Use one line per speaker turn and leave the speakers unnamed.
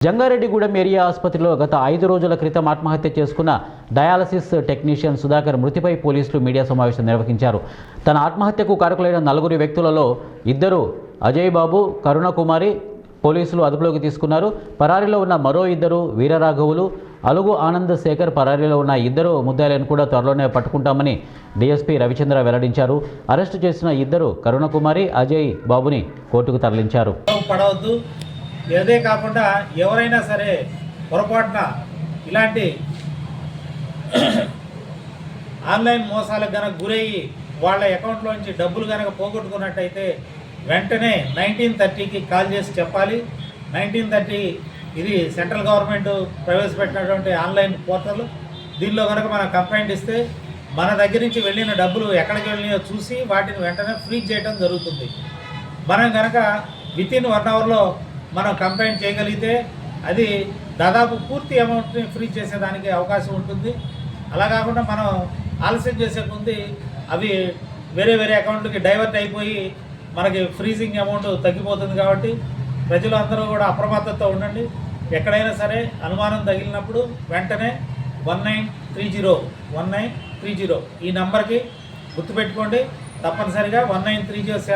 Jangareddygudem area ఆసుపత్రిలో గత 5 రోజుల క్రితం ఆత్మహత్య చేసుకున్న డయాలసిస్ టెక్నీషియన్ సుధాకర్ మృతిపై పోలీసులు మీడియా సమావేశం నిర్వహించారు. తన ఆత్మహత్యకు కారకులైన 4 వ్యక్తులలో 2 అజయ్ బాబు, కరుణకుమారి పోలీసులు అదుపులోకి తీసుకున్నారు. పరారీలో ఉన్న మరో 2 వీరరాఘవులు, అలుగు ఆనంద్ శేఖర్ పరారీలో ఉన్న 2 ముద్దాయిలను కూడా త్వరలోనే పట్టుకుంటామని డీఎస్పీ రవిచంద్ర వెల్లడించారు. అరెస్టు చేసిన 2 కరుణకుమారి, అజయ్ బాబుని కోర్టుకు తరలించారు.
ఇదే కాకుండా ఎవరైనా సరే పొరపాటున ఇలాంటి ఆన్లైన్ మోసాలకు కనుక గురయ్యి వాళ్ళ అకౌంట్లోంచి డబ్బులు కనుక పోగొట్టుకున్నట్టయితే వెంటనే 1930కి కాల్ చేసి చెప్పాలి. 1930 ఇది సెంట్రల్ గవర్నమెంట్ ప్రవేశపెట్టినటువంటి ఆన్లైన్ పోర్టల్. దీనిలో కనుక మనం కంప్లైంట్ ఇస్తే మన దగ్గర నుంచి వెళ్ళిన డబ్బులు ఎక్కడికి వెళ్ళినాయో చూసి వాటిని వెంటనే ఫ్రీజ్ చేయడం జరుగుతుంది. మనం కనుక వితిన్ 1 అవర్లో మనం కంప్లైంట్ చేయగలిగితే అది దాదాపు పూర్తి అమౌంట్ని ఫ్రీజ్ చేసేదానికి అవకాశం ఉంటుంది. అలా కాకుండా మనం ఆలస్యం చేసే ముందు అవి వేరే అకౌంట్లకి డైవర్ట్ అయిపోయి మనకి ఫ్రీజింగ్ అమౌంట్ తగ్గిపోతుంది. కాబట్టి ప్రజలు అందరూ కూడా అప్రమత్తతో ఉండండి. ఎక్కడైనా సరే అనుమానం తగిలినప్పుడు వెంటనే 1930 ఈ నంబర్కి గుర్తుపెట్టుకోండి. తప్పనిసరిగా 1930